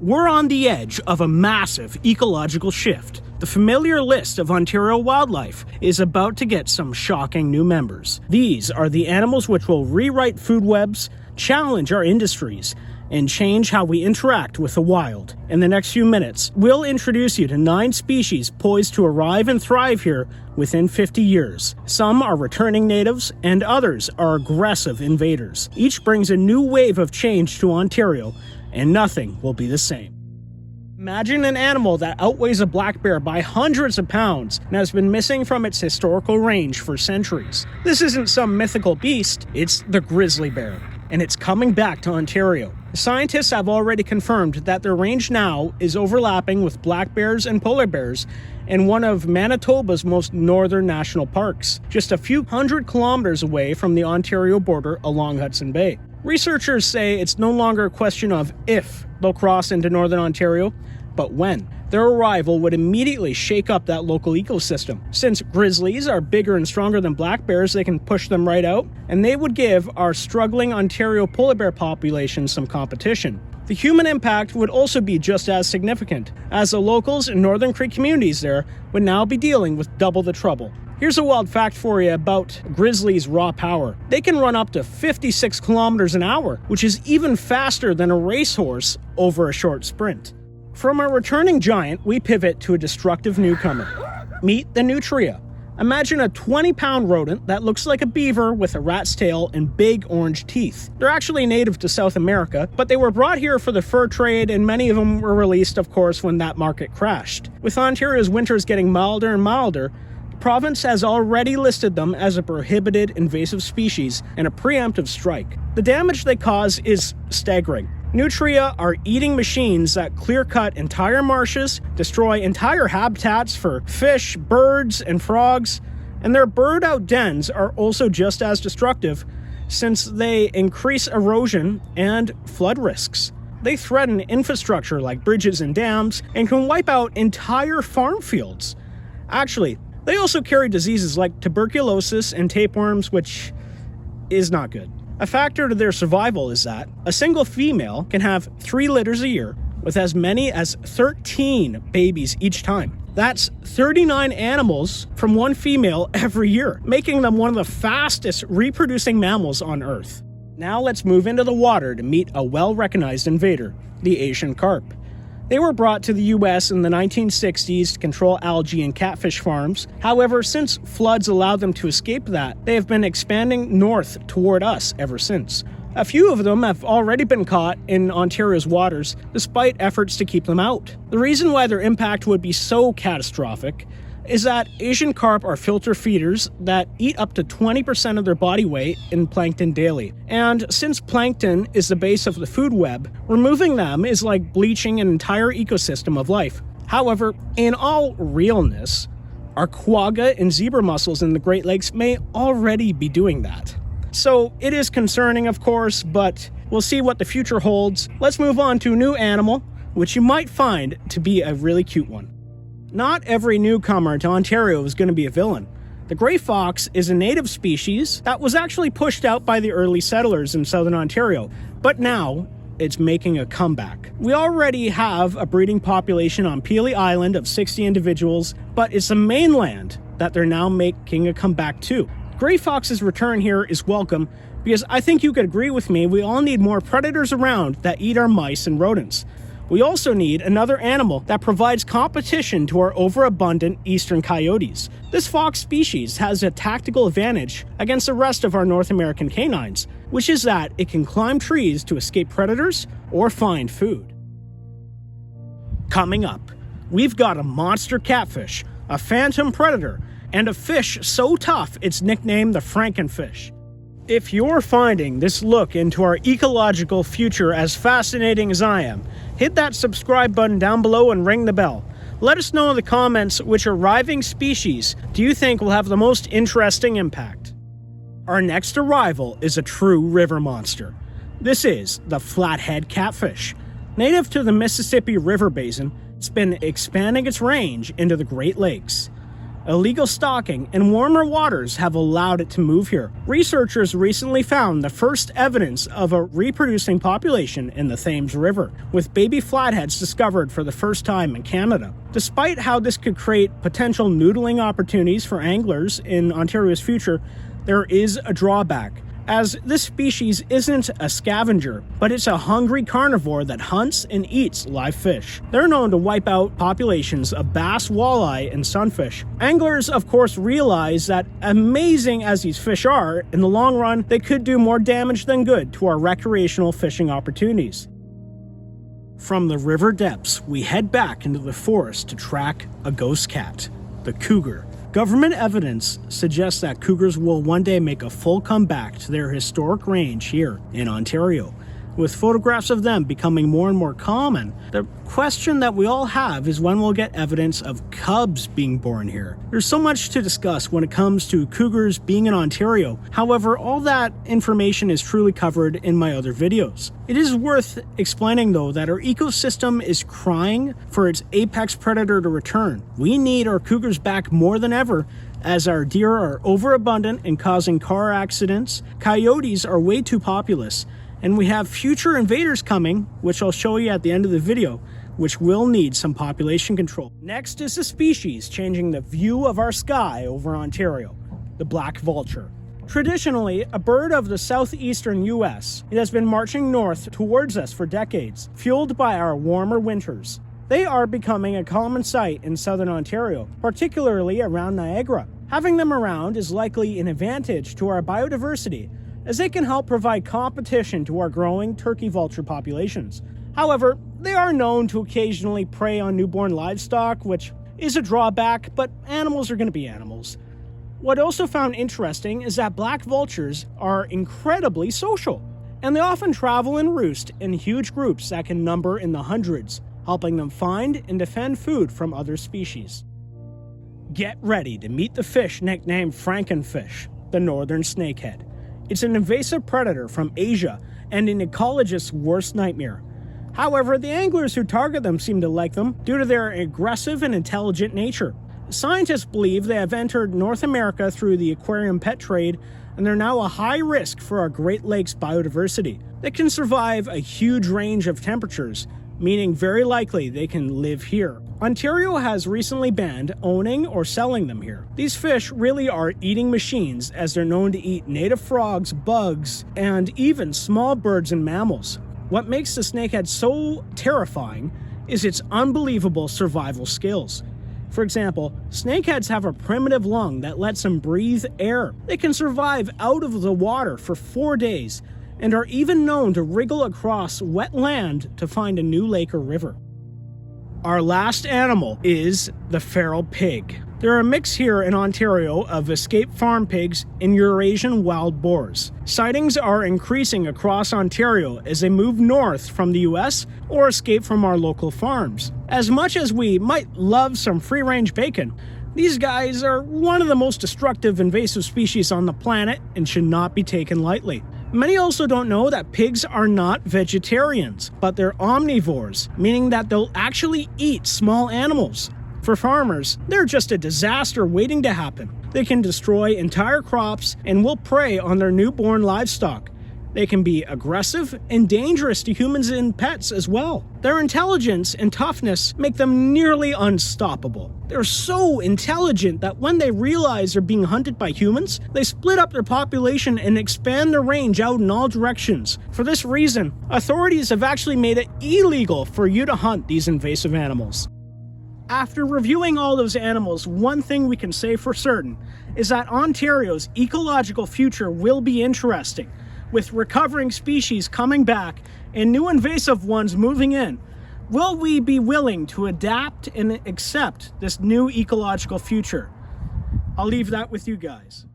We're on the edge of a massive ecological shift. The familiar list of Ontario wildlife is about to get some shocking new members. These are the animals which will rewrite food webs, challenge our industries, and change how we interact with the wild. In the next few minutes, we'll introduce you to 9 species poised to arrive and thrive here within 50 years. Some are returning natives, and others are aggressive invaders. Each brings a new wave of change to Ontario, and nothing will be the same. Imagine an animal that outweighs a black bear by hundreds of pounds and has been missing from its historical range for centuries. This isn't some mythical beast, it's the grizzly bear, and it's coming back to Ontario. Scientists have already confirmed that their range now is overlapping with black bears and polar bears in one of Manitoba's most northern national parks, just a few hundred kilometers away from the Ontario border along Hudson Bay. Researchers say it's no longer a question of if they'll cross into northern Ontario, but when. Their arrival would immediately shake up that local ecosystem. Since grizzlies are bigger and stronger than black bears, they can push them right out, and they would give our struggling Ontario polar bear population some competition. The human impact would also be just as significant, as the locals in Northern Creek communities there would now be dealing with double the trouble. Here's a wild fact for you about grizzlies' raw power. They can run up to 56 kilometers an hour, which is even faster than a racehorse over a short sprint. From a returning giant, we pivot to a destructive newcomer. Meet the Nutria. Imagine a 20-pound rodent that looks like a beaver with a rat's tail and big orange teeth. They're actually native to South America, but they were brought here for the fur trade, and many of them were released, of course, when that market crashed. With Ontario's winters getting milder and milder, the province has already listed them as a prohibited invasive species and a preemptive strike. The damage they cause is staggering. Nutria are eating machines that clear-cut entire marshes, destroy entire habitats for fish, birds, and frogs, and their bird-out dens are also just as destructive since they increase erosion and flood risks. They threaten infrastructure like bridges and dams and can wipe out entire farm fields. Actually, they also carry diseases like tuberculosis and tapeworms, which is not good. A factor to their survival is that a single female can have 3 litters a year with as many as 13 babies each time. That's 39 animals from one female every year, making them one of the fastest reproducing mammals on Earth. Now let's move into the water to meet a well-recognized invader, the Asian carp. They were brought to the US in the 1960s to control algae and catfish farms. However, since floods allowed them to escape that, they have been expanding north toward us ever since. A few of them have already been caught in Ontario's waters, despite efforts to keep them out. The reason why their impact would be so catastrophic is that Asian carp are filter feeders that eat up to 20% of their body weight in plankton daily. And since plankton is the base of the food web, removing them is like bleaching an entire ecosystem of life. However, in all realness, our quagga and zebra mussels in the Great Lakes may already be doing that. So it is concerning, of course, but we'll see what the future holds. Let's move on to a new animal, which you might find to be a really cute one. Not every newcomer to Ontario is going to be a villain. The gray fox is a native species that was actually pushed out by the early settlers in southern Ontario, but now it's making a comeback. We already have a breeding population on Peely Island of 60 individuals, but it's the mainland that they're now making a comeback to. Gray fox's return here is welcome because I think you could agree with me, we all need more predators around that eat our mice and rodents. We also need another animal that provides competition to our overabundant eastern coyotes. This fox species has a tactical advantage against the rest of our North American canines, which is that it can climb trees to escape predators or find food. Coming up, we've got a monster catfish, a phantom predator, and a fish so tough it's nicknamed the Frankenfish. If you're finding this look into our ecological future as fascinating as I am, hit that subscribe button down below and ring the bell. Let us know in the comments which arriving species do you think will have the most interesting impact. Our next arrival is a true river monster. This is the flathead catfish. Native to the Mississippi River Basin, it's been expanding its range into the Great Lakes. Illegal stocking and warmer waters have allowed it to move here. Researchers recently found the first evidence of a reproducing population in the Thames River, with baby flatheads discovered for the first time in Canada. Despite how this could create potential noodling opportunities for anglers in Ontario's future, there is a drawback, as this species isn't a scavenger, but it's a hungry carnivore that hunts and eats live fish. They're known to wipe out populations of bass, walleye, and sunfish. Anglers, of course, realize that amazing as these fish are, in the long run, they could do more damage than good to our recreational fishing opportunities. From the river depths, we head back into the forest to track a ghost cat, the cougar. Government evidence suggests that cougars will one day make a full comeback to their historic range here in Ontario, with photographs of them becoming more and more common. The question that we all have is when we'll get evidence of cubs being born here. There's so much to discuss when it comes to cougars being in Ontario. However, all that information is truly covered in my other videos. It is worth explaining, though, that our ecosystem is crying for its apex predator to return. We need our cougars back more than ever, as our deer are overabundant and causing car accidents, coyotes are way too populous, and we have future invaders coming, which I'll show you at the end of the video, which will need some population control. Next is a species changing the view of our sky over Ontario, the black vulture. Traditionally, a bird of the southeastern US, it has been marching north towards us for decades, fueled by our warmer winters. They are becoming a common sight in southern Ontario, particularly around Niagara. Having them around is likely an advantage to our biodiversity, as they can help provide competition to our growing turkey vulture populations. However, they are known to occasionally prey on newborn livestock, which is a drawback, but animals are going to be animals. What I also found interesting is that black vultures are incredibly social, and they often travel and roost in huge groups that can number in the hundreds, helping them find and defend food from other species. Get ready to meet the fish nicknamed Frankenfish, the northern snakehead. It's an invasive predator from Asia and an ecologist's worst nightmare. However, the anglers who target them seem to like them due to their aggressive and intelligent nature. Scientists believe they have entered North America through the aquarium pet trade, and they're now a high risk for our Great Lakes biodiversity. They can survive a huge range of temperatures, meaning very likely they can live here. Ontario has recently banned owning or selling them here. These fish really are eating machines, as they're known to eat native frogs, bugs, and even small birds and mammals. What makes the snakehead so terrifying is its unbelievable survival skills. For example, snakeheads have a primitive lung that lets them breathe air. They can survive out of the water for 4 days, and are even known to wriggle across wet land to find a new lake or river. Our last animal is the feral pig. There are a mix here in Ontario of escaped farm pigs and Eurasian wild boars. Sightings are increasing across Ontario as they move north from the US or escape from our local farms. As much as we might love some free-range bacon, these guys are one of the most destructive invasive species on the planet and should not be taken lightly. Many also don't know that pigs are not vegetarians, but they're omnivores, meaning that they'll actually eat small animals. For farmers, they're just a disaster waiting to happen. They can destroy entire crops and will prey on their newborn livestock. They can be aggressive and dangerous to humans and pets as well. Their intelligence and toughness make them nearly unstoppable. They're so intelligent that when they realize they're being hunted by humans, they split up their population and expand their range out in all directions. For this reason, authorities have actually made it illegal for you to hunt these invasive animals. After reviewing all those animals, one thing we can say for certain is that Ontario's ecological future will be interesting, with recovering species coming back and new invasive ones moving in. Will we be willing to adapt and accept this new ecological future? I'll leave that with you guys.